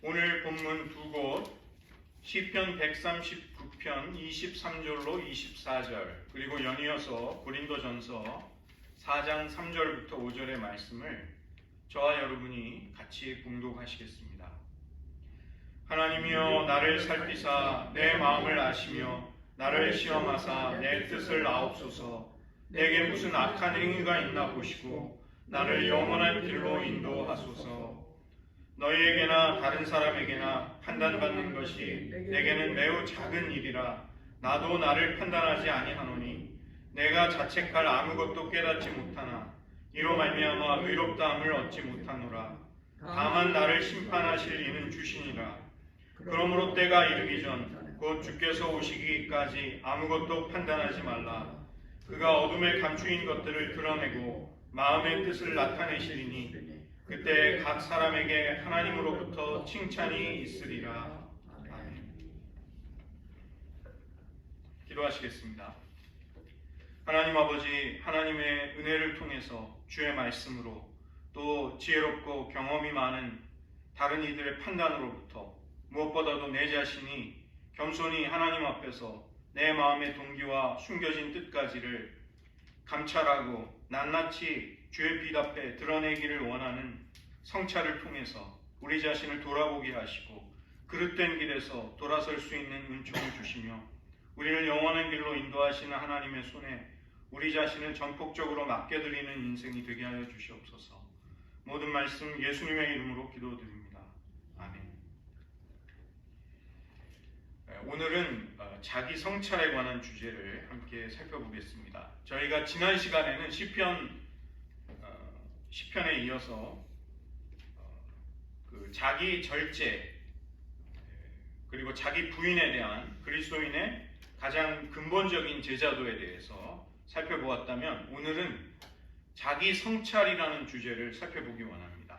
오늘 본문 두 곳 시편 139편 23절로 24절 그리고 연이어서 고린도전서 4장 3절부터 5절의 말씀을 저와 여러분이 같이 봉독하시겠습니다. 하나님이여 나를 살피사 내 마음을 아시며 나를 시험하사 내 뜻을 아옵소서. 내게 무슨 악한 행위가 있나 보시고 나를 영원한 길로 인도하소서. 너희에게나 다른 사람에게나 판단받는 것이 내게는 매우 작은 일이라 나도 나를 판단하지 아니하노니 내가 자책할 아무것도 깨닫지 못하나 이로 말미암아 의롭다함을 얻지 못하노라. 다만 나를 심판하실 이는 주시니라. 그러므로 때가 이르기 전 곧 주께서 오시기까지 아무것도 판단하지 말라. 그가 어둠에 감추인 것들을 드러내고 마음의 뜻을 나타내시리니 그때 각 사람에게 하나님으로부터 칭찬이 있으리라. 아멘. 기도하시겠습니다. 하나님 아버지, 하나님의 은혜를 통해서 주의 말씀으로 또 지혜롭고 경험이 많은 다른 이들의 판단으로부터 무엇보다도 내 자신이 겸손히 하나님 앞에서 내 마음의 동기와 숨겨진 뜻까지를 감찰하고 낱낱이 주의 빛 앞에 드러내기를 원하는 성찰을 통해서 우리 자신을 돌아보게 하시고 그릇된 길에서 돌아설 수 있는 은총을 주시며 우리를 영원한 길로 인도하시는 하나님의 손에 우리 자신을 전폭적으로 맡겨드리는 인생이 되게 하여 주시옵소서. 모든 말씀 예수님의 이름으로 기도드립니다. 아멘. 오늘은 자기 성찰에 관한 주제를 함께 살펴보겠습니다. 저희가 지난 시간에는 시편에 이어서 자기 절제 그리고 자기 부인에 대한 그리스도인의 가장 근본적인 제자도에 대해서 살펴보았다면 오늘은 자기 성찰이라는 주제를 살펴보기 원합니다.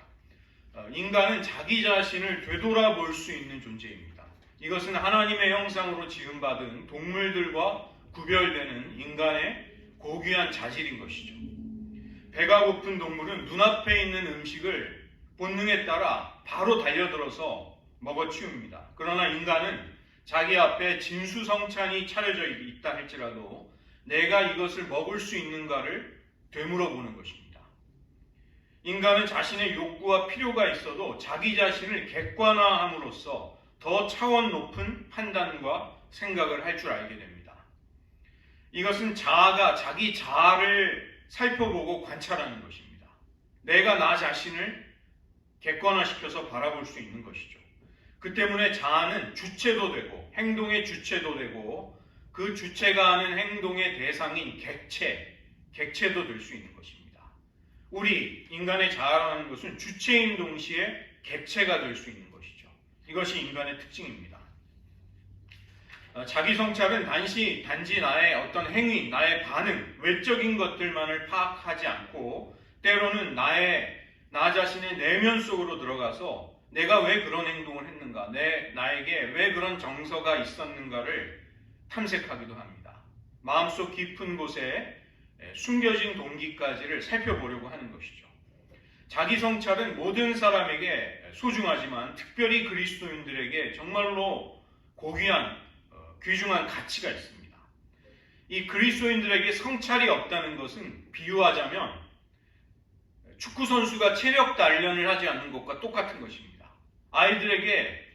인간은 자기 자신을 되돌아볼 수 있는 존재입니다. 이것은 하나님의 형상으로 지음받은 동물들과 구별되는 인간의 고귀한 자질인 것이죠. 배가 고픈 동물은 눈앞에 있는 음식을 본능에 따라 바로 달려들어서 먹어치웁니다. 그러나 인간은 자기 앞에 진수성찬이 차려져 있다 할지라도 내가 이것을 먹을 수 있는가를 되물어보는 것입니다. 인간은 자신의 욕구와 필요가 있어도 자기 자신을 객관화함으로써 더 차원 높은 판단과 생각을 할 줄 알게 됩니다. 이것은 자아가 자기 자아를 살펴보고 관찰하는 것입니다. 내가 나 자신을 객관화시켜서 바라볼 수 있는 것이죠. 그 때문에 자아는 주체도 되고 행동의 주체도 되고 그 주체가 하는 행동의 대상인 객체도 될 수 있는 것입니다. 우리 인간의 자아라는 것은 주체인 동시에 객체가 될 수 있는 것이죠. 이것이 인간의 특징입니다. 자기 성찰은 단지 나의 어떤 행위, 나의 반응, 외적인 것들만을 파악하지 않고 때로는 나 자신의 내면 속으로 들어가서 내가 왜 그런 행동을 했는가, 나에게 왜 그런 정서가 있었는가를 탐색하기도 합니다. 마음속 깊은 곳에 숨겨진 동기까지를 살펴보려고 하는 것이죠. 자기 성찰은 모든 사람에게 소중하지만 특별히 그리스도인들에게 정말로 고귀한 귀중한 가치가 있습니다. 이 그리스도인들에게 성찰이 없다는 것은 비유하자면 축구선수가 체력 단련을 하지 않는 것과 똑같은 것입니다. 아이들에게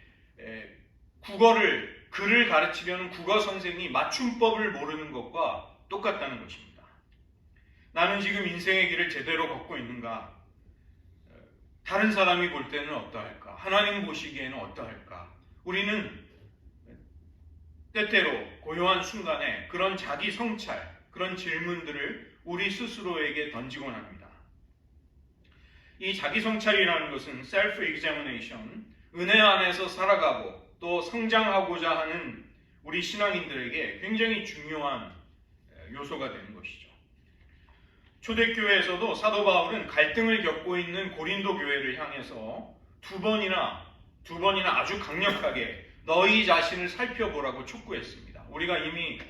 글을 가르치려는 국어 선생이 맞춤법을 모르는 것과 똑같다는 것입니다. 나는 지금 인생의 길을 제대로 걷고 있는가? 다른 사람이 볼 때는 어떠할까? 하나님 보시기에는 어떠할까? 우리는 때때로 고요한 순간에 그런 자기 성찰, 그런 질문들을 우리 스스로에게 던지곤 합니다. 이 자기 성찰이라는 것은 self-examination, 은혜 안에서 살아가고 또 성장하고자 하는 우리 신앙인들에게 굉장히 중요한 요소가 되는 것이죠. 초대교회에서도 사도 바울은 갈등을 겪고 있는 고린도 교회를 향해서 두 번이나 아주 강력하게 너희 자신을 살펴보라고 촉구했습니다. 우리가 이미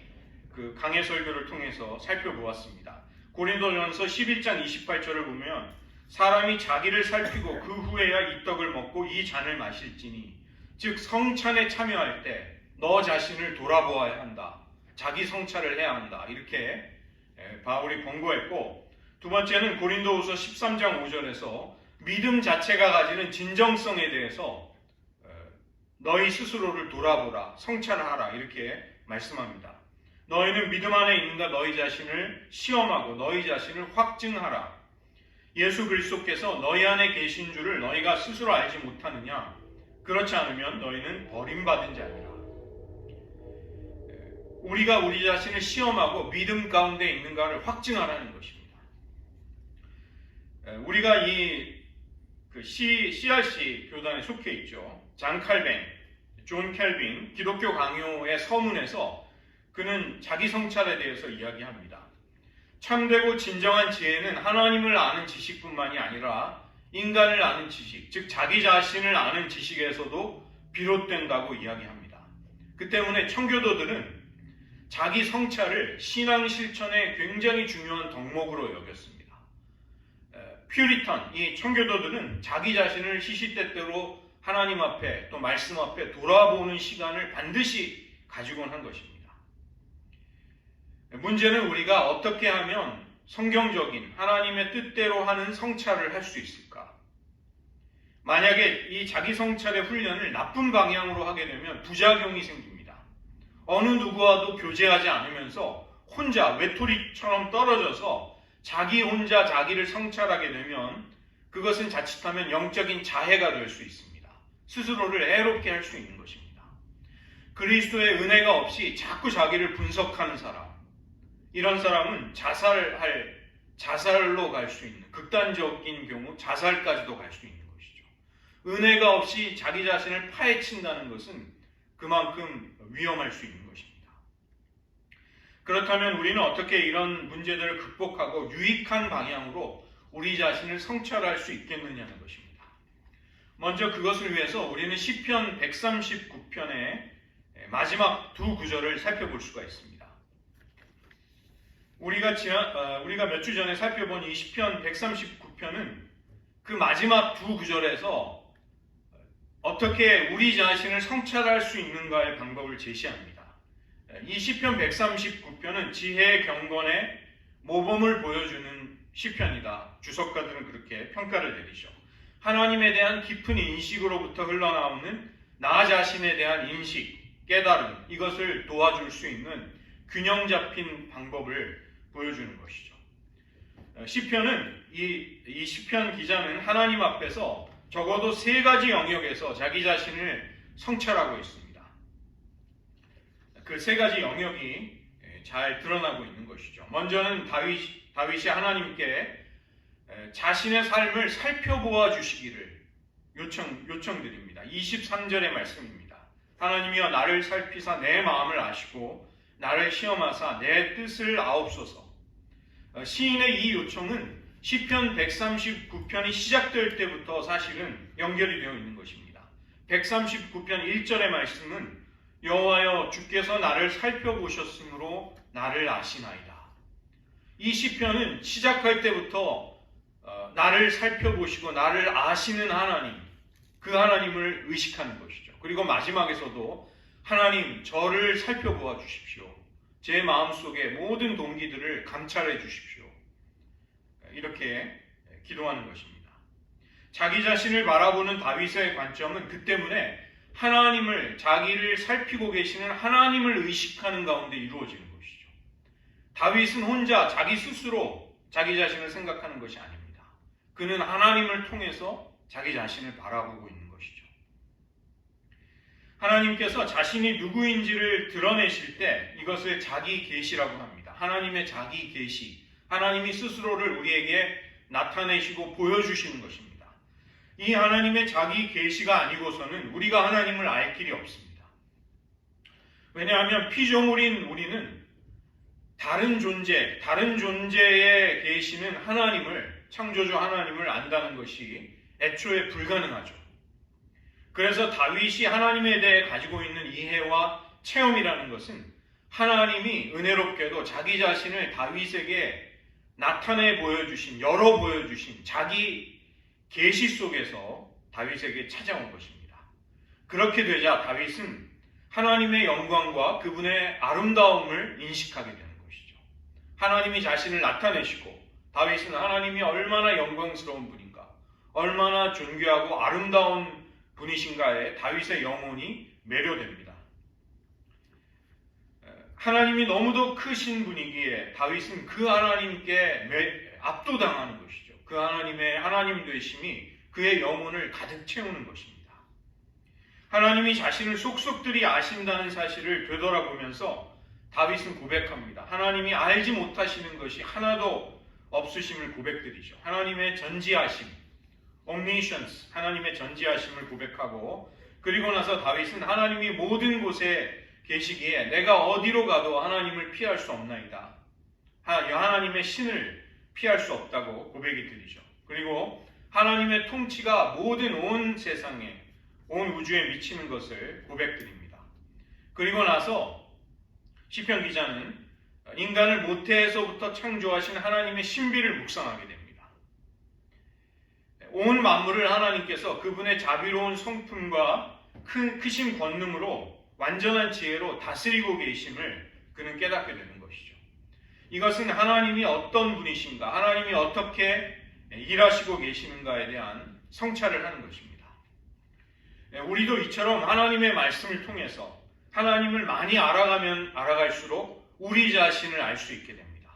그 강해 설교를 통해서 살펴보았습니다. 고린도전서 11장 28절을 보면 사람이 자기를 살피고 그 후에야 이 떡을 먹고 이 잔을 마실지니 즉 성찬에 참여할 때 너 자신을 돌아보아야 한다. 자기 성찰을 해야 한다. 이렇게 바울이 권고했고, 두 번째는 고린도후서 13장 5절에서 믿음 자체가 가지는 진정성에 대해서 너희 스스로를 돌아보라, 성찰하라 이렇게 말씀합니다. 너희는 믿음 안에 있는가 너희 자신을 시험하고 너희 자신을 확증하라. 예수 그리스도께서 너희 안에 계신 줄을 너희가 스스로 알지 못하느냐? 그렇지 않으면 너희는 버림받은 자니라. 우리가 우리 자신을 시험하고 믿음 가운데 있는가를 확증하라는 것입니다. 우리가 CRC 교단에 속해 있죠. 존 켈빈 기독교 강요의 서문에서 그는 자기 성찰에 대해서 이야기합니다. 참되고 진정한 지혜는 하나님을 아는 지식뿐만이 아니라 인간을 아는 지식, 즉 자기 자신을 아는 지식에서도 비롯된다고 이야기합니다. 그 때문에 청교도들은 자기 성찰을 신앙 실천의 굉장히 중요한 덕목으로 여겼습니다. 퓨리턴, 이 청교도들은 자기 자신을 시시때때로 하나님 앞에 또 말씀 앞에 돌아보는 시간을 반드시 가지곤 한 것입니다. 문제는 우리가 어떻게 하면 성경적인 하나님의 뜻대로 하는 성찰을 할 수 있을까? 만약에 이 자기 성찰의 훈련을 나쁜 방향으로 하게 되면 부작용이 생깁니다. 어느 누구와도 교제하지 않으면서 혼자 외톨이처럼 떨어져서 자기 혼자 자기를 성찰하게 되면 그것은 자칫하면 영적인 자해가 될 수 있습니다. 스스로를 애롭게 할 수 있는 것입니다. 그리스도의 은혜가 없이 자꾸 자기를 분석하는 사람, 이런 사람은 자살로 갈 수 있는, 극단적인 경우 자살까지도 갈 수 있는 것이죠. 은혜가 없이 자기 자신을 파헤친다는 것은 그만큼 위험할 수 있는 것입니다. 그렇다면 우리는 어떻게 이런 문제들을 극복하고 유익한 방향으로 우리 자신을 성찰할 수 있겠느냐는 것입니다. 먼저 그것을 위해서 우리는 시편 139편의 마지막 두 구절을 살펴볼 수가 있습니다. 우리가 몇 주 전에 살펴본 이 시편 139편은 그 마지막 두 구절에서 어떻게 우리 자신을 성찰할 수 있는가의 방법을 제시합니다. 이 시편 139편은 지혜의 경건의 모범을 보여주는 시편이다. 주석가들은 그렇게 평가를 내리죠. 하나님에 대한 깊은 인식으로부터 흘러나오는 나 자신에 대한 인식, 깨달음, 이것을 도와줄 수 있는 균형 잡힌 방법을 보여주는 것이죠. 시편은 이 시편 기자는 하나님 앞에서 적어도 세 가지 영역에서 자기 자신을 성찰하고 있습니다. 그 세 가지 영역이 잘 드러나고 있는 것이죠. 먼저는 다윗이 하나님께 자신의 삶을 살펴보아 주시기를 요청드립니다. 23절의 말씀입니다. 하나님이여 나를 살피사 내 마음을 아시고 나를 시험하사 내 뜻을 아옵소서. 시인의 이 요청은 시편 139편이 시작될 때부터 사실은 연결이 되어 있는 것입니다. 139편 1절의 말씀은 여호와여 주께서 나를 살펴보셨으므로 나를 아시나이다. 이 시편은 시작할 때부터 나를 살펴보시고 나를 아시는 하나님, 그 하나님을 의식하는 것이죠. 그리고 마지막에서도 하나님 저를 살펴보아 주십시오. 제 마음속의 모든 동기들을 감찰해 주십시오. 이렇게 기도하는 것입니다. 자기 자신을 바라보는 다윗의 관점은 그 때문에 자기를 살피고 계시는 하나님을 의식하는 가운데 이루어지는 것이죠. 다윗은 혼자 자기 스스로 자기 자신을 생각하는 것이 아닙니다. 그는 하나님을 통해서 자기 자신을 바라보고 있는 것이죠. 하나님께서 자신이 누구인지를 드러내실 때 이것을 자기 계시라고 합니다. 하나님의 자기 계시, 하나님이 스스로를 우리에게 나타내시고 보여주시는 것입니다. 이 하나님의 자기 계시가 아니고서는 우리가 하나님을 알 길이 없습니다. 왜냐하면 피조물인 우리는 다른 존재의 계시는 하나님을, 창조주 하나님을 안다는 것이 애초에 불가능하죠. 그래서 다윗이 하나님에 대해 가지고 있는 이해와 체험이라는 것은 하나님이 은혜롭게도 자기 자신을 다윗에게 나타내 보여주신, 열어 보여주신 자기 계시 속에서 다윗에게 찾아온 것입니다. 그렇게 되자 다윗은 하나님의 영광과 그분의 아름다움을 인식하게 되는 것이죠. 하나님이 자신을 나타내시고 다윗은 하나님이 얼마나 영광스러운 분인가, 얼마나 존귀하고 아름다운 분이신가에 다윗의 영혼이 매료됩니다. 하나님이 너무도 크신 분이기에 다윗은 그 하나님께 압도당하는 것이죠. 그 하나님의 하나님 되심이 그의 영혼을 가득 채우는 것입니다. 하나님이 자신을 속속들이 아신다는 사실을 되돌아보면서 다윗은 고백합니다. 하나님이 알지 못하시는 것이 하나도 없으심을 고백드리죠. 하나님의 전지하심, omniscience, 하나님의 전지하심을 고백하고, 그리고 나서 다윗은 하나님이 모든 곳에 계시기에 내가 어디로 가도 하나님을 피할 수 없나이다. 하나님의 신을 피할 수 없다고 고백이 드리죠. 그리고 하나님의 통치가 모든 온 세상에, 온 우주에 미치는 것을 고백드립니다. 그리고 나서 시편 기자는 인간을 모태에서부터 창조하신 하나님의 신비를 묵상하게 됩니다. 온 만물을 하나님께서 그분의 자비로운 성품과 크신 권능으로 완전한 지혜로 다스리고 계심을 그는 깨닫게 되는 것이죠. 이것은 하나님이 어떤 분이신가, 하나님이 어떻게 일하시고 계시는가에 대한 성찰을 하는 것입니다. 우리도 이처럼 하나님의 말씀을 통해서 하나님을 많이 알아가면 알아갈수록 우리 자신을 알 수 있게 됩니다.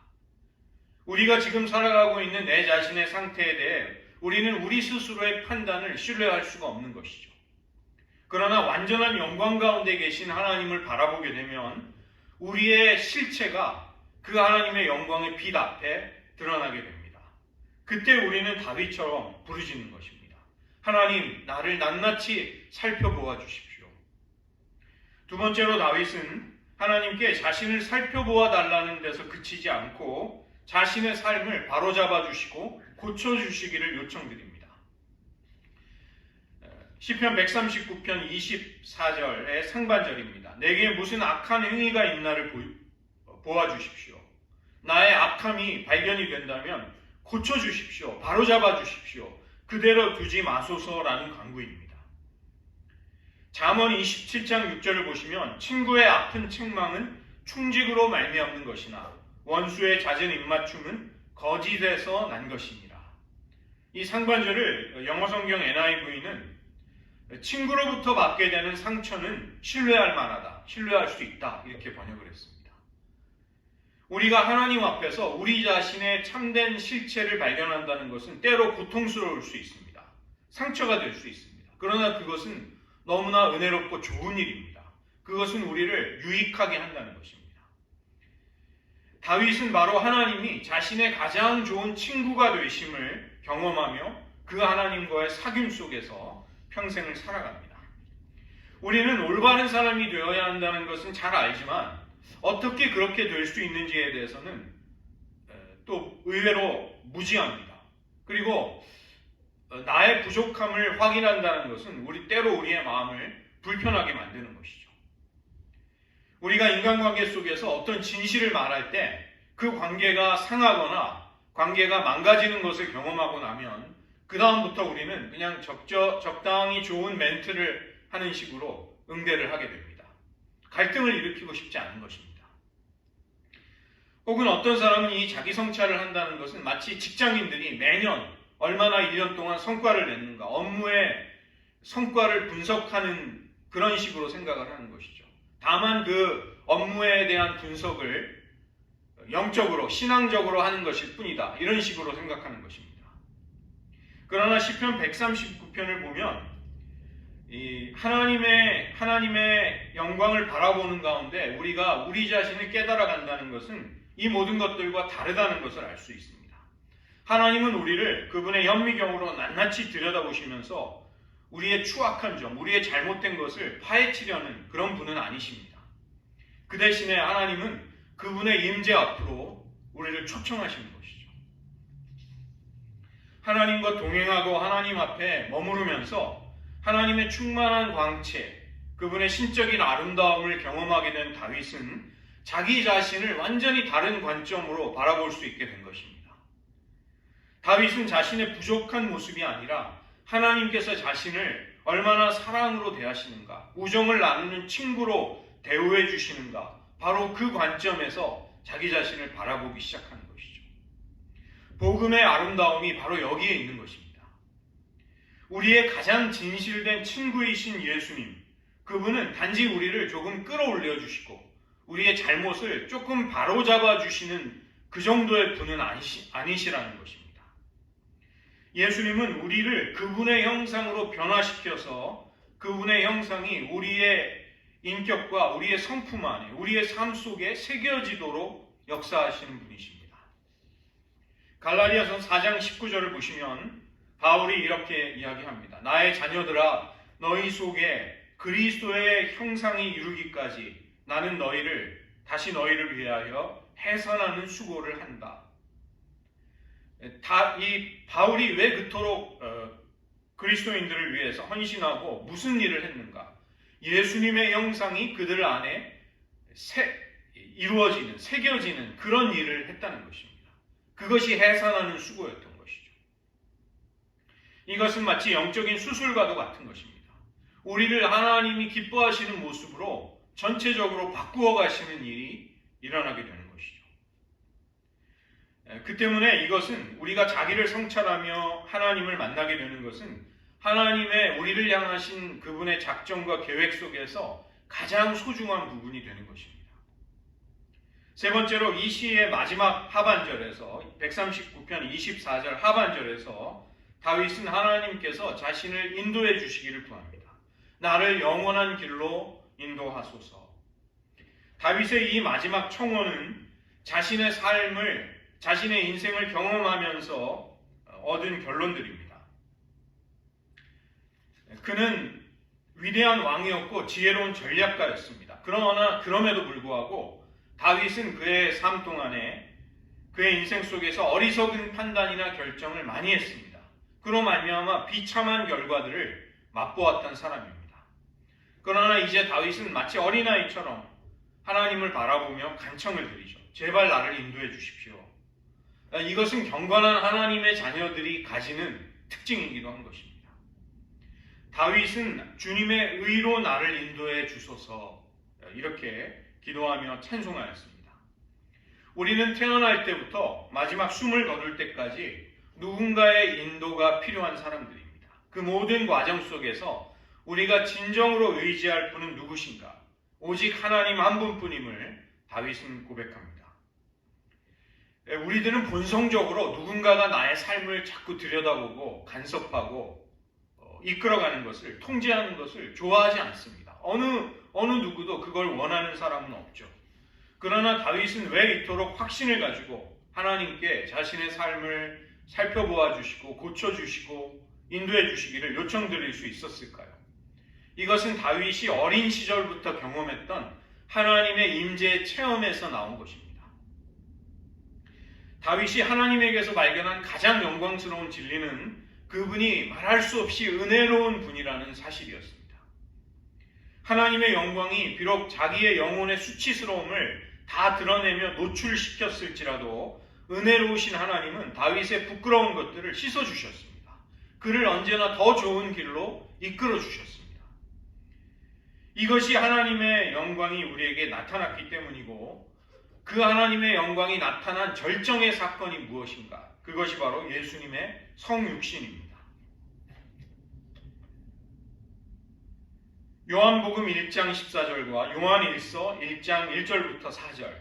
우리가 지금 살아가고 있는 내 자신의 상태에 대해 우리는 우리 스스로의 판단을 신뢰할 수가 없는 것이죠. 그러나 완전한 영광 가운데 계신 하나님을 바라보게 되면 우리의 실체가 그 하나님의 영광의 빛 앞에 드러나게 됩니다. 그때 우리는 다윗처럼 부르짖는 것입니다. 하나님, 나를 낱낱이 살펴보아 주십시오. 두 번째로 다윗은 하나님께 자신을 살펴보아 달라는 데서 그치지 않고 자신의 삶을 바로잡아 주시고 고쳐주시기를 요청드립니다. 시편 139편 24절의 상반절입니다. 내게 무슨 악한 행위가 있나를 보아주십시오. 나의 악함이 발견이 된다면 고쳐주십시오. 바로잡아 주십시오. 그대로 두지 마소서라는 간구입니다. 잠언 27장 6절을 보시면 친구의 아픈 책망은 충직으로 말미암는 것이나 원수의 잦은 입맞춤은 거짓에서 난 것이니라. 이 상반절을 영어 성경 NIV는 친구로부터 받게 되는 상처는 신뢰할 만하다, 신뢰할 수 있다, 이렇게 번역을 했습니다. 우리가 하나님 앞에서 우리 자신의 참된 실체를 발견한다는 것은 때로 고통스러울 수 있습니다. 상처가 될 수 있습니다. 그러나 그것은 너무나 은혜롭고 좋은 일입니다. 그것은 우리를 유익하게 한다는 것입니다. 다윗은 바로 하나님이 자신의 가장 좋은 친구가 되심을 경험하며 그 하나님과의 사귐 속에서 평생을 살아갑니다. 우리는 올바른 사람이 되어야 한다는 것은 잘 알지만 어떻게 그렇게 될 수 있는지에 대해서는 또 의외로 무지합니다. 그리고 나의 부족함을 확인한다는 것은 때로 우리의 마음을 불편하게 만드는 것이죠. 우리가 인간관계 속에서 어떤 진실을 말할 때 그 관계가 상하거나 관계가 망가지는 것을 경험하고 나면 그 다음부터 우리는 그냥 적당히 좋은 멘트를 하는 식으로 응대를 하게 됩니다. 갈등을 일으키고 싶지 않은 것입니다. 혹은 어떤 사람은 이 자기 성찰을 한다는 것은 마치 직장인들이 매년 얼마나 1년 동안 성과를 냈는가, 업무의 성과를 분석하는 그런 식으로 생각을 하는 것이죠. 다만 그 업무에 대한 분석을 영적으로, 신앙적으로 하는 것일 뿐이다, 이런 식으로 생각하는 것입니다. 그러나 시편 139편을 보면 이 하나님의 영광을 바라보는 가운데 우리가 우리 자신을 깨달아 간다는 것은 이 모든 것들과 다르다는 것을 알 수 있습니다. 하나님은 우리를 그분의 현미경으로 낱낱이 들여다보시면서 우리의 추악한 점, 우리의 잘못된 것을 파헤치려는 그런 분은 아니십니다. 그 대신에 하나님은 그분의 임재 앞으로 우리를 초청하시는 것이죠. 하나님과 동행하고 하나님 앞에 머무르면서 하나님의 충만한 광채, 그분의 신적인 아름다움을 경험하게 된 다윗은 자기 자신을 완전히 다른 관점으로 바라볼 수 있게 된 것입니다. 다윗은 자신의 부족한 모습이 아니라 하나님께서 자신을 얼마나 사랑으로 대하시는가, 우정을 나누는 친구로 대우해 주시는가, 바로 그 관점에서 자기 자신을 바라보기 시작하는 것이죠. 복음의 아름다움이 바로 여기에 있는 것입니다. 우리의 가장 진실된 친구이신 예수님, 그분은 단지 우리를 조금 끌어올려 주시고 우리의 잘못을 조금 바로잡아 주시는 그 정도의 분은 아니시라는 것입니다. 예수님은 우리를 그분의 형상으로 변화시켜서 그분의 형상이 우리의 인격과 우리의 성품 안에, 우리의 삶 속에 새겨지도록 역사하시는 분이십니다. 갈라디아서 4장 19절을 보시면 바울이 이렇게 이야기합니다. 나의 자녀들아, 너희 속에 그리스도의 형상이 이루기까지 나는 다시 너희를 위하여 해산하는 수고를 한다. 이 바울이 왜 그토록 그리스도인들을 위해서 헌신하고 무슨 일을 했는가? 예수님의 형상이 그들 안에 이루어지는, 새겨지는 그런 일을 했다는 것입니다. 그것이 해산하는 수고였던 것이죠. 이것은 마치 영적인 수술과도 같은 것입니다. 우리를 하나님이 기뻐하시는 모습으로 전체적으로 바꾸어 가시는 일이 일어나게 되는 것이죠. 그 때문에 이것은 우리가 자기를 성찰하며 하나님을 만나게 되는 것은 하나님의 우리를 향하신 그분의 작정과 계획 속에서 가장 소중한 부분이 되는 것입니다. 세 번째로 이 시의 마지막 하반절에서 139편 24절 하반절에서 다윗은 하나님께서 자신을 인도해 주시기를 구합니다. 나를 영원한 길로 인도하소서. 다윗의 이 마지막 청원은 자신의 인생을 경험하면서 얻은 결론들입니다. 그는 위대한 왕이었고 지혜로운 전략가였습니다. 그럼에도 불구하고 다윗은 그의 삶 동안에 그의 인생 속에서 어리석은 판단이나 결정을 많이 했습니다. 그로 말미암아 비참한 결과들을 맛보았던 사람입니다. 그러나 이제 다윗은 마치 어린아이처럼 하나님을 바라보며 간청을 드리죠. 제발 나를 인도해 주십시오. 이것은 경건한 하나님의 자녀들이 가지는 특징이기도 한 것입니다. 다윗은 주님의 의로 나를 인도해 주소서 이렇게 기도하며 찬송하였습니다. 우리는 태어날 때부터 마지막 숨을 거둘 때까지 누군가의 인도가 필요한 사람들입니다. 그 모든 과정 속에서 우리가 진정으로 의지할 분은 누구신가? 오직 하나님 한 분뿐임을 다윗은 고백합니다. 우리들은 본성적으로 누군가가 나의 삶을 자꾸 들여다보고 간섭하고 이끌어가는 것을, 통제하는 것을 좋아하지 않습니다. 어느 누구도 그걸 원하는 사람은 없죠. 그러나 다윗은 왜 이토록 확신을 가지고 하나님께 자신의 삶을 살펴보아 주시고 고쳐주시고 인도해 주시기를 요청드릴 수 있었을까요? 이것은 다윗이 어린 시절부터 경험했던 하나님의 임재의 체험에서 나온 것입니다. 다윗이 하나님에게서 발견한 가장 영광스러운 진리는 그분이 말할 수 없이 은혜로운 분이라는 사실이었습니다. 하나님의 영광이 비록 자기의 영혼의 수치스러움을 다 드러내며 노출시켰을지라도 은혜로우신 하나님은 다윗의 부끄러운 것들을 씻어주셨습니다. 그를 언제나 더 좋은 길로 이끌어주셨습니다. 이것이 하나님의 영광이 우리에게 나타났기 때문이고 그 하나님의 영광이 나타난 절정의 사건이 무엇인가? 그것이 바로 예수님의 성육신입니다. 요한복음 1장 14절과 요한일서 1장 1절부터 4절,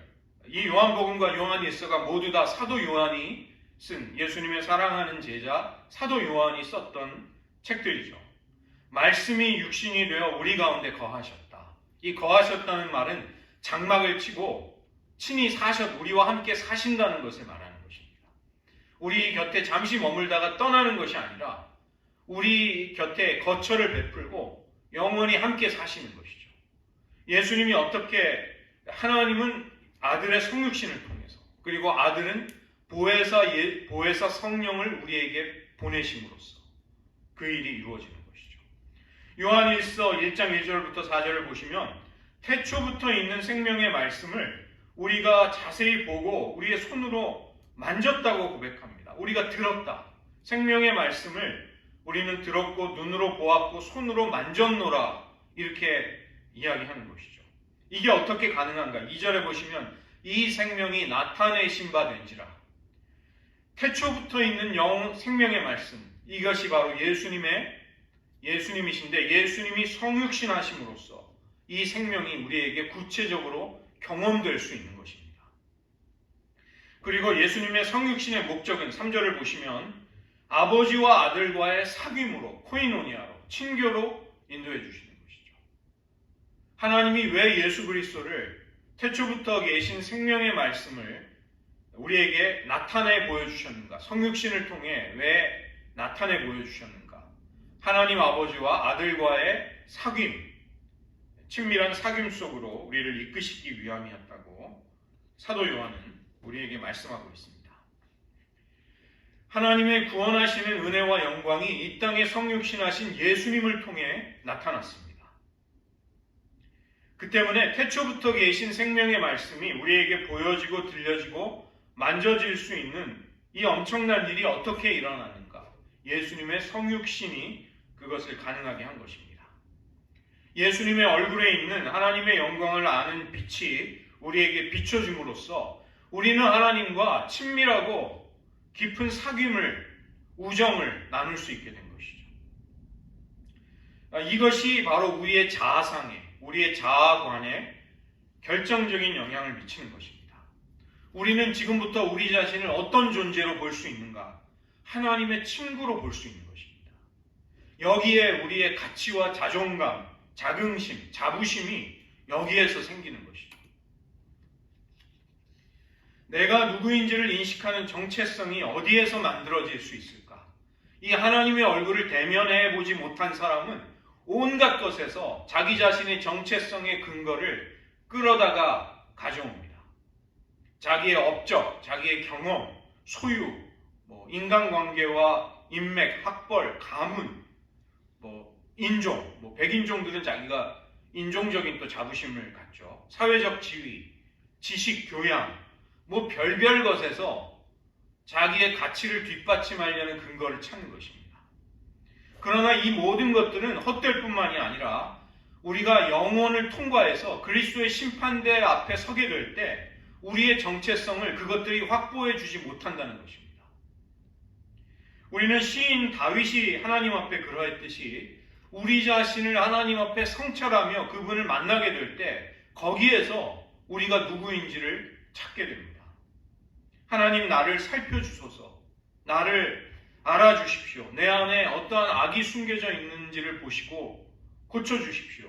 이 요한복음과 요한일서가 모두 다 사도 요한이 쓴, 예수님의 사랑하는 제자 사도 요한이 썼던 책들이죠. 말씀이 육신이 되어 우리 가운데 거하셨다. 이 거하셨다는 말은 장막을 치고 친히 우리와 함께 사신다는 것을 말하는 것입니다. 우리 곁에 잠시 머물다가 떠나는 것이 아니라 우리 곁에 거처를 베풀고 영원히 함께 사시는 것이죠. 예수님이 하나님은 아들의 성육신을 통해서, 그리고 아들은 보혜사 성령을 우리에게 보내심으로써 그 일이 이루어지는 것이죠. 요한일서 1장 1절부터 4절을 보시면 태초부터 있는 생명의 말씀을 우리가 자세히 보고 우리의 손으로 만졌다고 고백합니다. 우리가 들었다. 생명의 말씀을 우리는 들었고 눈으로 보았고 손으로 만졌노라 이렇게 이야기하는 것이죠. 이게 어떻게 가능한가? 2절에 보시면 이 생명이 나타내신 바 된지라. 태초부터 있는 생명의 말씀, 이것이 바로 예수님이신데 예수님이 성육신하심으로써 이 생명이 우리에게 구체적으로 경험될 수 있는 것입니다. 그리고 예수님의 성육신의 목적은 3절을 보시면 아버지와 아들과의 사귐으로, 코이노니아로, 친교로 인도해 주시는 것이죠. 하나님이 왜 예수 그리스도를 태초부터 계신 생명의 말씀을 우리에게 나타내 보여주셨는가? 성육신을 통해 왜 나타내 보여주셨는가? 하나님 아버지와 아들과의 사귐, 친밀한 사귐 속으로 우리를 이끄시기 위함이었다고 사도 요한은 우리에게 말씀하고 있습니다. 하나님의 구원하시는 은혜와 영광이 이 땅에 성육신하신 예수님을 통해 나타났습니다. 그 때문에 태초부터 계신 생명의 말씀이 우리에게 보여지고 들려지고 만져질 수 있는 이 엄청난 일이 어떻게 일어나는가? 예수님의 성육신이 그것을 가능하게 한 것입니다. 예수님의 얼굴에 있는 하나님의 영광을 아는 빛이 우리에게 비춰줌으로써 우리는 하나님과 친밀하고 깊은 사귐을, 우정을 나눌 수 있게 된 것이죠. 이것이 바로 우리의 자아상에, 우리의 자아관에 결정적인 영향을 미치는 것입니다. 우리는 지금부터 우리 자신을 어떤 존재로 볼 수 있는가? 하나님의 친구로 볼 수 있는 것입니다. 여기에 우리의 가치와 자존감, 자긍심, 자부심이 여기에서 생기는 것이죠. 내가 누구인지를 인식하는 정체성이 어디에서 만들어질 수 있을까? 이 하나님의 얼굴을 대면해 보지 못한 사람은 온갖 것에서 자기 자신의 정체성의 근거를 끌어다가 가져옵니다. 자기의 업적, 자기의 경험, 소유, 인간관계와 인맥, 학벌, 가문, 인종, 백인종들은 자기가 인종적인 또 자부심을 갖죠. 사회적 지위, 지식, 교양, 별별 것에서 자기의 가치를 뒷받침하려는 근거를 찾는 것입니다. 그러나 이 모든 것들은 헛될 뿐만이 아니라 우리가 영혼을 통과해서 그리스도의 심판대 앞에 서게 될 때 우리의 정체성을 그것들이 확보해 주지 못한다는 것입니다. 우리는 시인 다윗이 하나님 앞에 그러했듯이 우리 자신을 하나님 앞에 성찰하며 그분을 만나게 될 때 거기에서 우리가 누구인지를 찾게 됩니다. 하나님 나를 살펴주소서, 나를 알아주십시오. 내 안에 어떠한 악이 숨겨져 있는지를 보시고 고쳐주십시오.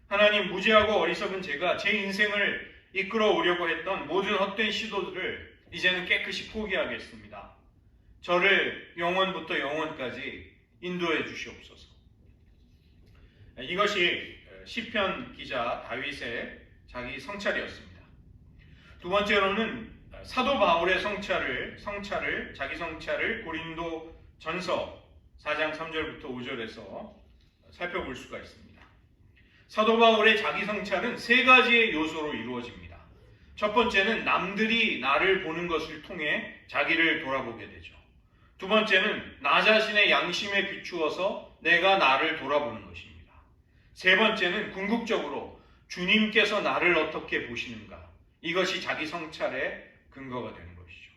하나님, 무지하고 어리석은 제가 제 인생을 이끌어 오려고 했던 모든 헛된 시도들을 이제는 깨끗이 포기하겠습니다. 저를 영원부터 영원까지 인도해 주시옵소서. 이것이 시편 기자 다윗의 자기 성찰이었습니다. 두 번째로는 사도 바울의 자기 성찰을 고린도 전서 4장 3절부터 5절에서 살펴볼 수가 있습니다. 사도 바울의 자기 성찰은 세 가지의 요소로 이루어집니다. 첫 번째는 남들이 나를 보는 것을 통해 자기를 돌아보게 되죠. 두 번째는 나 자신의 양심에 비추어서 내가 나를 돌아보는 것입니다. 세 번째는 궁극적으로 주님께서 나를 어떻게 보시는가? 이것이 자기 성찰의 근거가 되는 것이죠.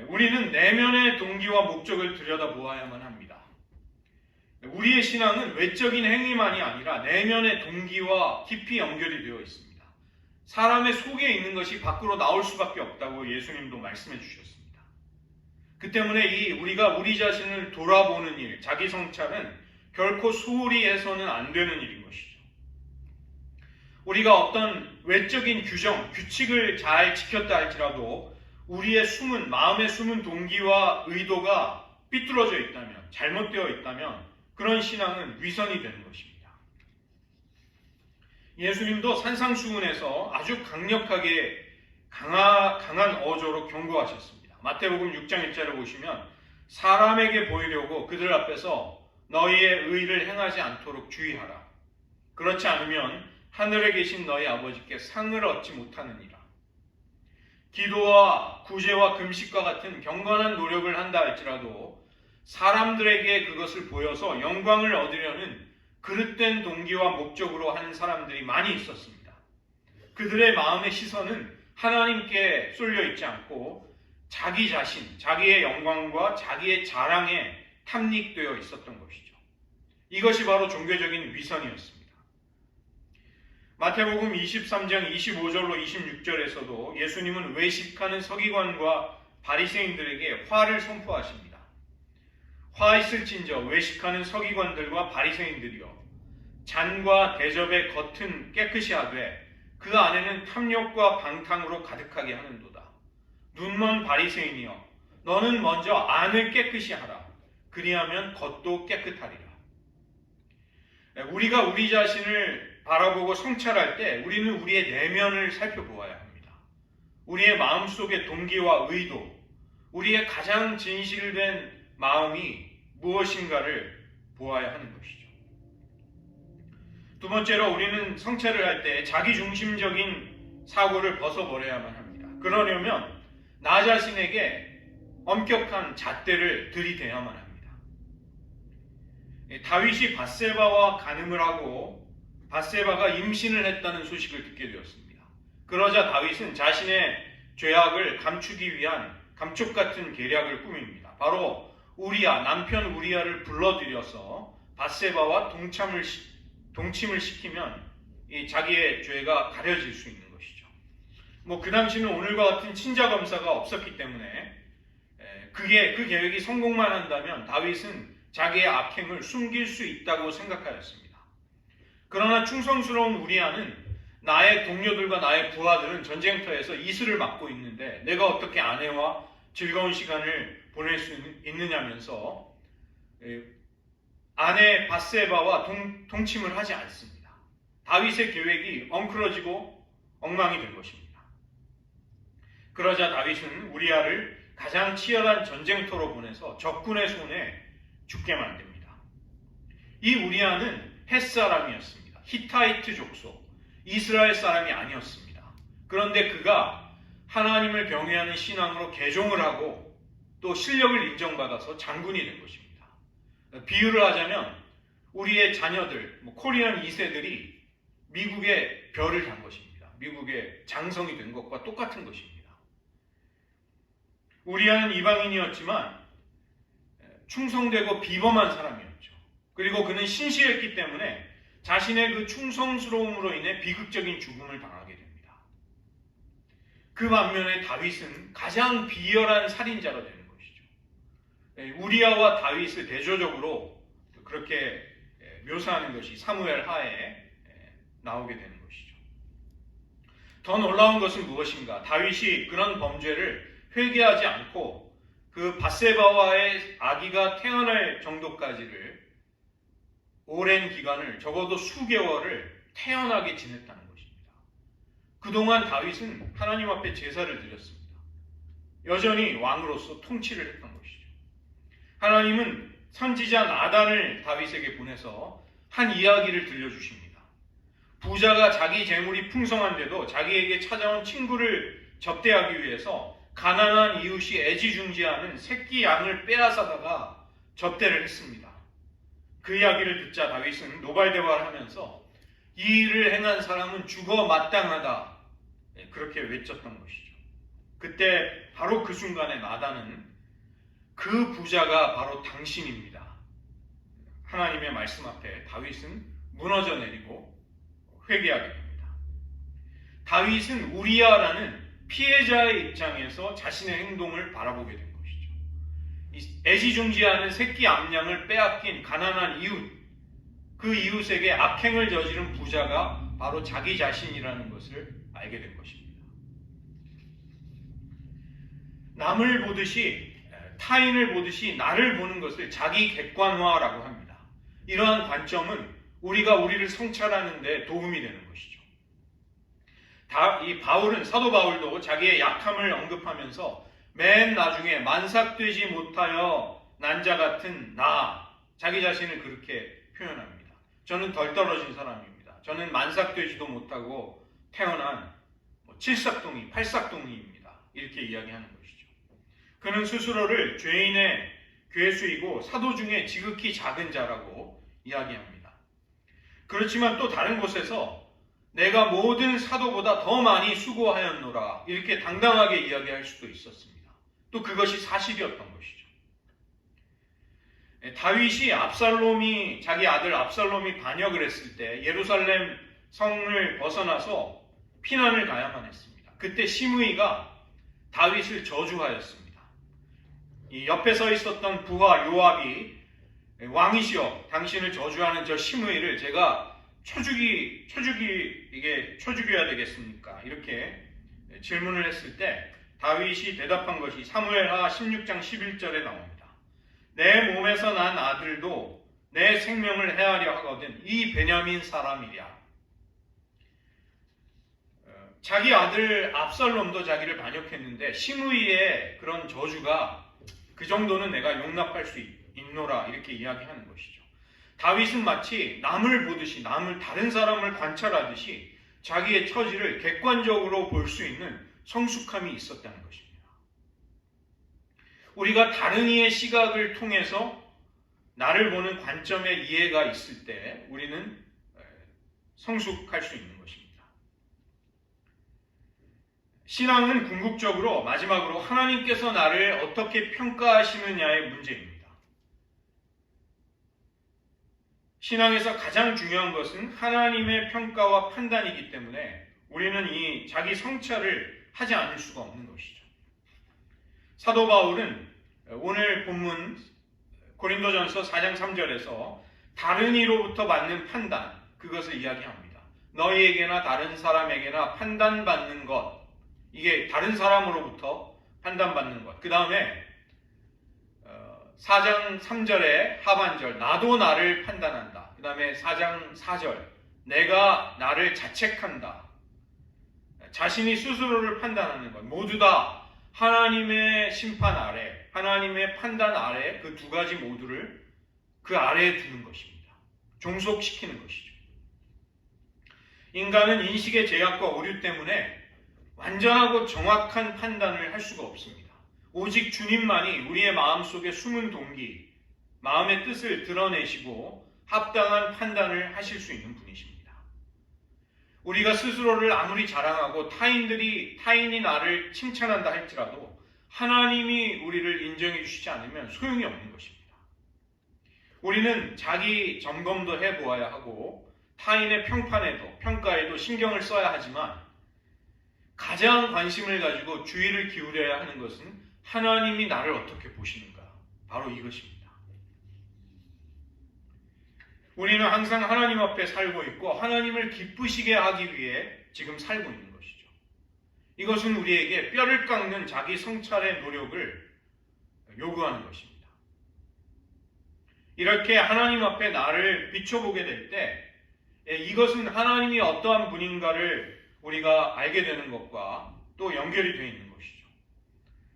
우리는 내면의 동기와 목적을 들여다보아야만 합니다. 우리의 신앙은 외적인 행위만이 아니라 내면의 동기와 깊이 연결이 되어 있습니다. 사람의 속에 있는 것이 밖으로 나올 수밖에 없다고 예수님도 말씀해 주셨습니다. 그 때문에 우리가 우리 자신을 돌아보는 일, 자기 성찰은 결코 소홀히 해서는 안 되는 일인 것이죠. 우리가 어떤 외적인 규칙을 잘 지켰다 할지라도 우리의 마음에 숨은 동기와 의도가 삐뚤어져 있다면, 잘못되어 있다면 그런 신앙은 위선이 되는 것입니다. 예수님도 산상수훈에서 아주 강력하게 강한 어조로 경고하셨습니다. 마태복음 6장 1절을 보시면 사람에게 보이려고 그들 앞에서 너희의 의를 행하지 않도록 주의하라. 그렇지 않으면 하늘에 계신 너희 아버지께 상을 얻지 못하느니라. 기도와 구제와 금식과 같은 경건한 노력을 한다 할지라도 사람들에게 그것을 보여서 영광을 얻으려는 그릇된 동기와 목적으로 하는 사람들이 많이 있었습니다. 그들의 마음의 시선은 하나님께 쏠려 있지 않고 자기 자신, 자기의 영광과 자기의 자랑에 탐닉되어 있었던 것이죠. 이것이 바로 종교적인 위선이었습니다. 마태복음 23장 25절로 26절에서도 예수님은 외식하는 서기관과 바리새인들에게 화를 선포하십니다. 화 있을진저 외식하는 서기관들과 바리새인들이여, 잔과 대접의 겉은 깨끗이 하되 그 안에는 탐욕과 방탕으로 가득하게 하는도다. 눈먼 바리새인이여, 너는 먼저 안을 깨끗이 하라. 그리하면 겉도 깨끗하리라. 우리가 우리 자신을 바라보고 성찰할 때 우리는 우리의 내면을 살펴보아야 합니다. 우리의 마음속의 동기와 의도, 우리의 가장 진실된 마음이 무엇인가를 보아야 하는 것이죠. 두 번째로 우리는 성찰을 할 때 자기중심적인 사고를 벗어버려야만 합니다. 그러려면 나 자신에게 엄격한 잣대를 들이대야만 합니다. 다윗이 밧세바와 간음을 하고 밧세바가 임신을 했다는 소식을 듣게 되었습니다. 그러자 다윗은 자신의 죄악을 감추기 위한 감쪽 같은 계략을 꾸밉니다. 바로 우리야, 남편 우리야를 불러들여서 밧세바와 동침을 시키면 이 자기의 죄가 가려질 수 있는 것이죠. 그 당시는 오늘과 같은 친자 검사가 없었기 때문에 그 계획이 성공만 한다면 다윗은 자기의 악행을 숨길 수 있다고 생각하였습니다. 그러나 충성스러운 우리야는 나의 동료들과 나의 부하들은 전쟁터에서 이슬을 맞고 있는데 내가 어떻게 아내와 즐거운 시간을 보낼 수 있느냐면서 아내 밧세바와 동침을 하지 않습니다. 다윗의 계획이 엉클어지고 엉망이 된 것입니다. 그러자 다윗은 우리야를 가장 치열한 전쟁터로 보내서 적군의 손에 죽게 만듭니다. 이 우리야는 헷 사람이었습니다. 히타이트 족속, 이스라엘 사람이 아니었습니다. 그런데 그가 하나님을 경외하는 신앙으로 개종을 하고 또 실력을 인정받아서 장군이 된 것입니다. 비유를 하자면 우리의 자녀들, 코리안 2세들이 미국의 별을 단 것입니다. 미국의 장성이 된 것과 똑같은 것입니다. 우리야는 이방인이었지만 충성되고 비범한 사람이었죠. 그리고 그는 신실했기 때문에 자신의 그 충성스러움으로 인해 비극적인 죽음을 당하게 됩니다. 그 반면에 다윗은 가장 비열한 살인자가 되는 것이죠. 우리야와 다윗을 대조적으로 그렇게 묘사하는 것이 사무엘 하에 나오게 되는 것이죠. 더 놀라운 것은 무엇인가? 다윗이 그런 범죄를 회개하지 않고 그 밧세바와의 아기가 태어날 정도까지를 오랜 기간을, 적어도 수개월을 태연하게 지냈다는 것입니다. 그동안 다윗은 하나님 앞에 제사를 드렸습니다. 여전히 왕으로서 통치를 했던 것이죠. 하나님은 선지자 나단을 다윗에게 보내서 한 이야기를 들려주십니다. 부자가 자기 재물이 풍성한데도 자기에게 찾아온 친구를 접대하기 위해서 가난한 이웃이 애지중지하는 새끼 양을 빼앗아다가 접대를 했습니다. 그 이야기를 듣자 다윗은 노발대발을 하면서 이 일을 행한 사람은 죽어 마땅하다, 그렇게 외쳤던 것이죠. 그때 바로 그 순간에 나단은 그 부자가 바로 당신입니다. 하나님의 말씀 앞에 다윗은 무너져 내리고 회개하게 됩니다. 다윗은 우리야라는 피해자의 입장에서 자신의 행동을 바라보게 됩니다. 애지중지하는 새끼 암양을 빼앗긴 가난한 이웃, 그 이웃에게 악행을 저지른 부자가 바로 자기 자신이라는 것을 알게 된 것입니다. 남을 보듯이, 타인을 보듯이 나를 보는 것을 자기 객관화라고 합니다. 이러한 관점은 우리가 우리를 성찰하는 데 도움이 되는 것이죠. 이 바울은, 사도 바울도 자기의 약함을 언급하면서 맨 나중에 만삭되지 못하여 난자 같은 자기 자신을 그렇게 표현합니다. 저는 덜 떨어진 사람입니다. 저는 만삭되지도 못하고 태어난 칠삭둥이, 팔삭둥이입니다. 이렇게 이야기하는 것이죠. 그는 스스로를 죄인의 괴수이고 사도 중에 지극히 작은 자라고 이야기합니다. 그렇지만 또 다른 곳에서 내가 모든 사도보다 더 많이 수고하였노라 이렇게 당당하게 이야기할 수도 있었습니다. 또 그것이 사실이었던 것이죠. 다윗이 자기 아들 압살롬이 반역을 했을 때 예루살렘 성을 벗어나서 피난을 가야만 했습니다. 그때 시므이가 다윗을 저주하였습니다. 이 옆에 서 있었던 부하 요압이 왕이시여 당신을 저주하는 저 시므이를 제가 쳐죽여야 되겠습니까? 이렇게 질문을 했을 때 다윗이 대답한 것이 사무엘하 16장 11절에 나옵니다. 내 몸에서 난 아들도 내 생명을 해하려 하거든 이 베냐민 사람이랴. 자기 아들 압살롬도 자기를 반역했는데 시므이의 그런 저주가 그 정도는 내가 용납할 수 있노라 이렇게 이야기하는 것이죠. 다윗은 마치 남을 보듯이 다른 사람을 관찰하듯이 자기의 처지를 객관적으로 볼 수 있는 성숙함이 있었다는 것입니다. 우리가 다른 이의 시각을 통해서 나를 보는 관점에 이해가 있을 때 우리는 성숙할 수 있는 것입니다. 신앙은 궁극적으로 마지막으로 하나님께서 나를 어떻게 평가하시느냐의 문제입니다. 신앙에서 가장 중요한 것은 하나님의 평가와 판단이기 때문에 우리는 이 자기 성찰을 하지 않을 수가 없는 것이죠. 사도 바울은 오늘 본문 고린도전서 4장 3절에서 다른 이로부터 받는 판단, 그것을 이야기합니다. 너희에게나 다른 사람에게나 판단받는 것, 이게 다른 사람으로부터 판단받는 것. 그 다음에 4장 3절의 하반절 나도 나를 판단한다. 그 다음에 4장 4절 내가 나를 자책한다. 자신이 스스로를 판단하는 것. 모두 다 하나님의 심판 아래, 하나님의 판단 아래 그 두 가지 모두를 그 아래에 두는 것입니다. 종속시키는 것이죠. 인간은 인식의 제약과 오류 때문에 완전하고 정확한 판단을 할 수가 없습니다. 오직 주님만이 우리의 마음속에 숨은 동기, 마음의 뜻을 드러내시고 합당한 판단을 하실 수 있는 분이십니다. 우리가 스스로를 아무리 자랑하고 타인이 나를 칭찬한다 할지라도 하나님이 우리를 인정해 주시지 않으면 소용이 없는 것입니다. 우리는 자기 점검도 해보아야 하고 타인의 평가에도 신경을 써야 하지만 가장 관심을 가지고 주의를 기울여야 하는 것은 하나님이 나를 어떻게 보시는가? 바로 이것입니다. 우리는 항상 하나님 앞에 살고 있고 하나님을 기쁘시게 하기 위해 지금 살고 있는 것이죠. 이것은 우리에게 뼈를 깎는 자기 성찰의 노력을 요구하는 것입니다. 이렇게 하나님 앞에 나를 비춰보게 될 때 이것은 하나님이 어떠한 분인가를 우리가 알게 되는 것과 또 연결이 되어 있는 것이죠.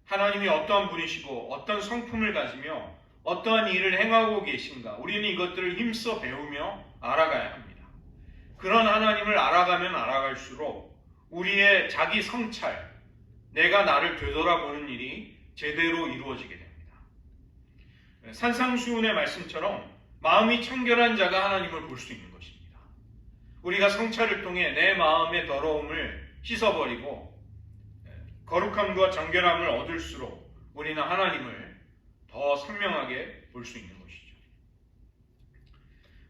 하나님이 어떠한 분이시고 어떤 성품을 가지며 어떠한 일을 행하고 계신가, 우리는 이것들을 힘써 배우며 알아가야 합니다. 그런 하나님을 알아가면 알아갈수록 우리의 자기 성찰, 내가 나를 되돌아보는 일이 제대로 이루어지게 됩니다. 산상수훈의 말씀처럼 마음이 청결한 자가 하나님을 볼 수 있는 것입니다. 우리가 성찰을 통해 내 마음의 더러움을 씻어버리고 거룩함과 정결함을 얻을수록 우리는 하나님을 더 선명하게 볼 수 있는 것이죠.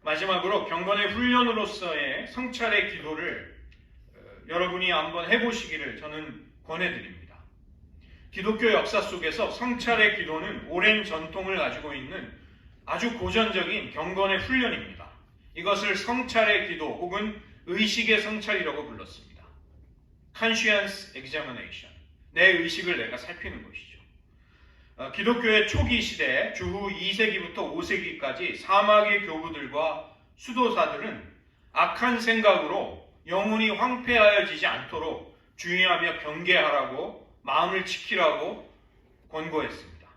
마지막으로 경건의 훈련으로서의 성찰의 기도를 여러분이 한번 해보시기를 저는 권해드립니다. 기독교 역사 속에서 성찰의 기도는 오랜 전통을 가지고 있는 아주 고전적인 경건의 훈련입니다. 이것을 성찰의 기도 혹은 의식의 성찰이라고 불렀습니다. Conscience examination. 내 의식을 내가 살피는 것이죠. 기독교의 초기 시대 주후 2세기부터 5세기까지 사마귀 교부들과 수도사들은 악한 생각으로 영혼이 황폐하여지지 않도록 주의하며 경계하라고 마음을 지키라고 권고했습니다.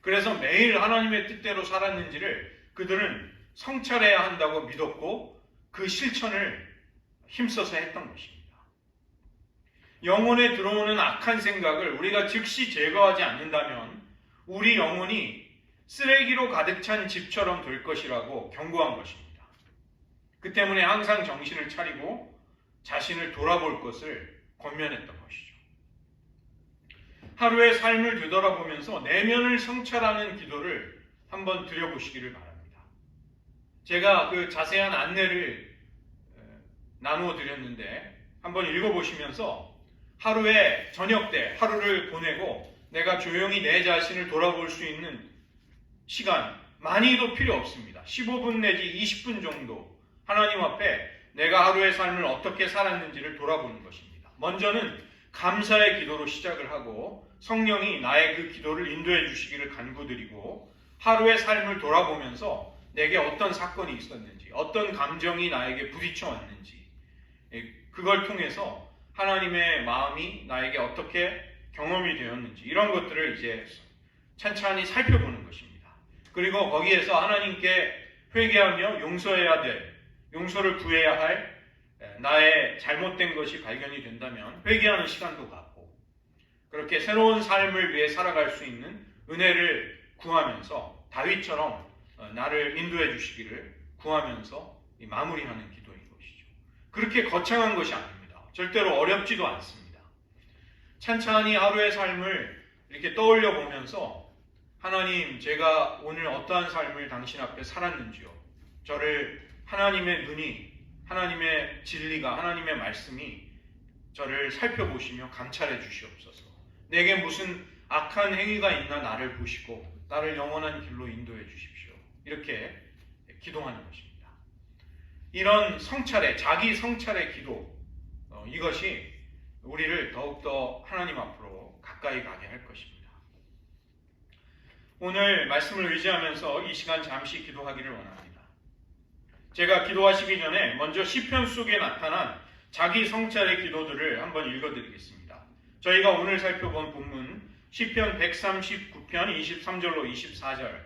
그래서 매일 하나님의 뜻대로 살았는지를 그들은 성찰해야 한다고 믿었고 그 실천을 힘써서 했던 것입니다. 영혼에 들어오는 악한 생각을 우리가 즉시 제거하지 않는다면 우리 영혼이 쓰레기로 가득 찬 집처럼 될 것이라고 경고한 것입니다. 그 때문에 항상 정신을 차리고 자신을 돌아볼 것을 권면했던 것이죠. 하루의 삶을 되돌아보면서 내면을 성찰하는 기도를 한번 드려보시기를 바랍니다. 제가 그 자세한 안내를 나누어 드렸는데 한번 읽어보시면서 하루에 저녁 때 하루를 보내고 내가 조용히 내 자신을 돌아볼 수 있는 시간 많이도 필요 없습니다. 15분 내지 20분 정도 하나님 앞에 내가 하루의 삶을 어떻게 살았는지를 돌아보는 것입니다. 먼저는 감사의 기도로 시작을 하고 성령이 나의 그 기도를 인도해 주시기를 간구드리고 하루의 삶을 돌아보면서 내게 어떤 사건이 있었는지 어떤 감정이 나에게 부딪혀 왔는지 그걸 통해서 하나님의 마음이 나에게 어떻게 경험이 되었는지 이런 것들을 이제 찬찬히 살펴보는 것입니다. 그리고 거기에서 하나님께 회개하며 용서해야 될, 용서를 구해야 할 나의 잘못된 것이 발견이 된다면 회개하는 시간도 갖고 그렇게 새로운 삶을 위해 살아갈 수 있는 은혜를 구하면서 다윗처럼 나를 인도해 주시기를 구하면서 마무리하는 기도인 것이죠. 그렇게 거창한 것이 아닙니다. 절대로 어렵지도 않습니다. 찬찬히 하루의 삶을 이렇게 떠올려 보면서 하나님, 제가 오늘 어떠한 삶을 당신 앞에 살았는지요. 저를 하나님의 눈이, 하나님의 진리가, 하나님의 말씀이 저를 살펴보시며 감찰해 주시옵소서. 내게 무슨 악한 행위가 있나 나를 보시고 나를 영원한 길로 인도해 주십시오. 이렇게 기도하는 것입니다. 이런 성찰의, 자기 성찰의 기도, 이것이 우리를 더욱더 하나님 앞으로 가까이 가게 할 것입니다. 오늘 말씀을 의지하면서 이 시간 잠시 기도하기를 원합니다. 제가 기도하시기 전에 먼저 시편 속에 나타난 자기 성찰의 기도들을 한번 읽어드리겠습니다. 저희가 오늘 살펴본 본문 시편 139편 23절로 24절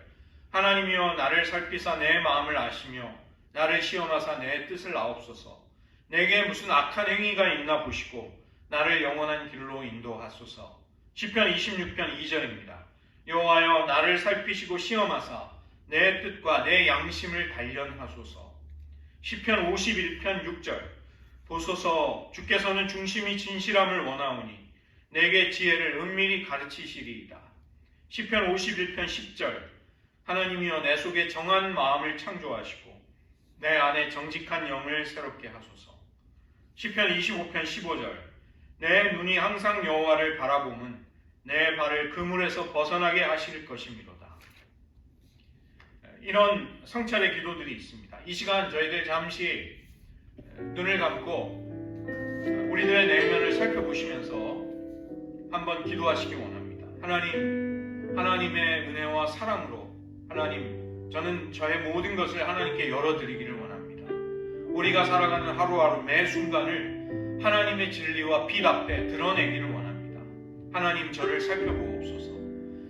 하나님이여 나를 살피사 내 마음을 아시며 나를 시험하사 내 뜻을 아옵소서. 내게 무슨 악한 행위가 있나 보시고 나를 영원한 길로 인도하소서. 시편 26편 2절입니다. 여호와여 나를 살피시고 시험하사 내 뜻과 내 양심을 단련하소서. 시편 51편 6절 보소서 주께서는 중심이 진실함을 원하오니 내게 지혜를 은밀히 가르치시리이다. 시편 51편 10절 하나님이여 내 속에 정한 마음을 창조하시고 내 안에 정직한 영을 새롭게 하소서. 시편 25편 15절 내 눈이 항상 여호와를 바라보면 내 발을 그물에서 벗어나게 하실 것이미로다. 이런 성찰의 기도들이 있습니다. 이 시간 저희들 잠시 눈을 감고 우리들의 내면을 살펴보시면서 한번 기도하시기 원합니다. 하나님, 하나님의 은혜와 사랑으로 하나님, 저는 저의 모든 것을 하나님께 열어드리기를 원합니다. 우리가 살아가는 하루하루 매 순간을 하나님의 진리와 빛 앞에 드러내기를 원합니다. 하나님, 저를 살펴보옵소서.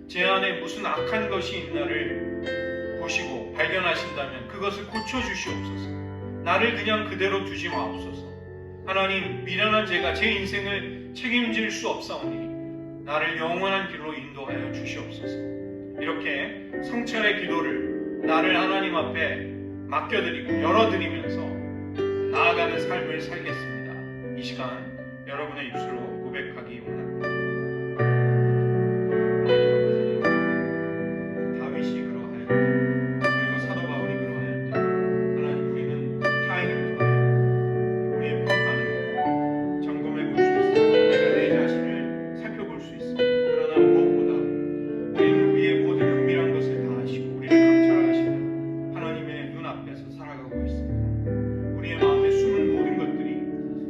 제 안에 무슨 악한 것이 있나를 보시고 발견하신다면 그것을 고쳐주시옵소서. 나를 그냥 그대로 두지 마옵소서. 하나님, 미련한 제가 제 인생을 책임질 수 없사오니 나를 영원한 길로 인도하여 주시옵소서. 이렇게 성찰의 기도를 나를 하나님 앞에 맡겨드리고 열어드리면서 나아가는 삶을 살겠습니다. 이 시간 여러분의 입술로 고백하기 원합니다. 다윗이 그러하였다. 그리고 사도 바울이 그러하였다. 하나님, 우리는 타인을 통해 우리의 평판을 점검해 볼 수 있습니다. 내가 내 자신을 살펴볼 수 있습니다. 그러나 무엇보다 우리는 우리의 모든 은밀한 것을 다 아시고 우리를 감찰하시는 하나님의 눈 앞에서 살아가고 있습니다. 우리의 마음에 숨은 모든 것들이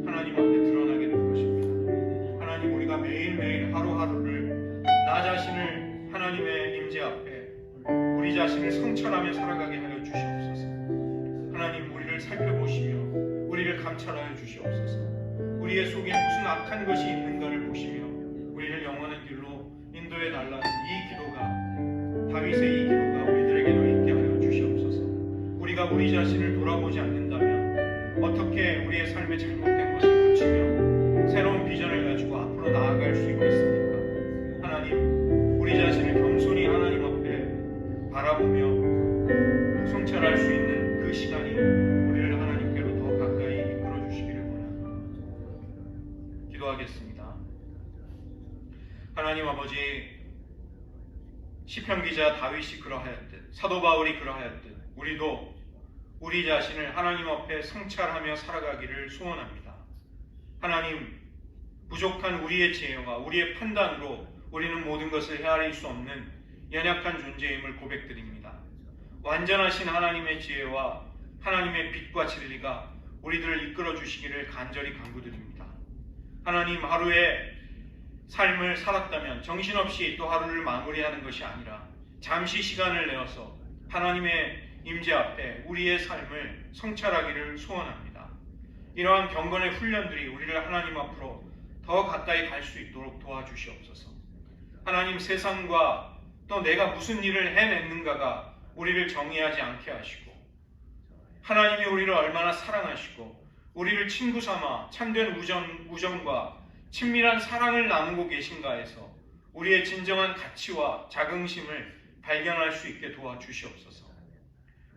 하나님 앞에 드러나게 될 것입니다. 하나님, 우리가 매일매일 하루하루를 나 자신을 하나님의 임재 앞에 우리 자신을 성찰하며 살아가게 하여 주시옵소서. 하나님, 우리를 살펴보시며 우리를 감찰하여 주시옵소서. 우리의 속에 무슨 악한 것이 있는가를 보시며 우리를 영원한 길로 인도해 달라는 이 기도가, 다윗의 이 기도가 우리들에게도 있게 하여 주시옵소서. 우리가 우리 자신을 돌아보지 않는다면 어떻게 우리의 삶에 잘못된 것을 고치며 새로운 비전을 가지고 앞으로 나아갈 수 있겠습니까? 하나님, 우리 자신을 겸손히 하나님 앞에 바라보며 성찰할 수 있는 그 시간이 우리를 하나님께로 더 가까이 이끌어 주시기를 원합니다. 기도하겠습니다. 하나님 아버지, 시편 기자 다윗이 그러하였듯, 사도 바울이 그러하였듯 우리도 우리 자신을 하나님 앞에 성찰하며 살아가기를 소원합니다. 하나님, 부족한 우리의 지혜와 우리의 판단으로 우리는 모든 것을 헤아릴 수 없는 연약한 존재임을 고백드립니다. 완전하신 하나님의 지혜와 하나님의 빛과 진리가 우리들을 이끌어 주시기를 간절히 간구드립니다. 하나님, 하루의 삶을 살았다면 정신없이 또 하루를 마무리하는 것이 아니라 잠시 시간을 내어서 하나님의 임재 앞에 우리의 삶을 성찰하기를 소원합니다. 이러한 경건의 훈련들이 우리를 하나님 앞으로 더 가까이 갈 수 있도록 도와주시옵소서. 하나님, 세상과 또 내가 무슨 일을 해냈는가가 우리를 정의하지 않게 하시고, 하나님이 우리를 얼마나 사랑하시고 우리를 친구 삼아 참된 우정과 친밀한 사랑을 나누고 계신가에서 우리의 진정한 가치와 자긍심을 발견할 수 있게 도와주시옵소서.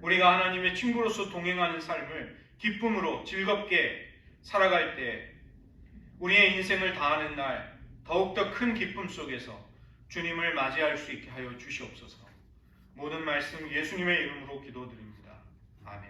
우리가 하나님의 친구로서 동행하는 삶을 기쁨으로 즐겁게 살아갈 때 우리의 인생을 다하는 날 더욱더 큰 기쁨 속에서 주님을 맞이할 수 있게 하여 주시옵소서. 모든 말씀 예수님의 이름으로 기도드립니다. 아멘.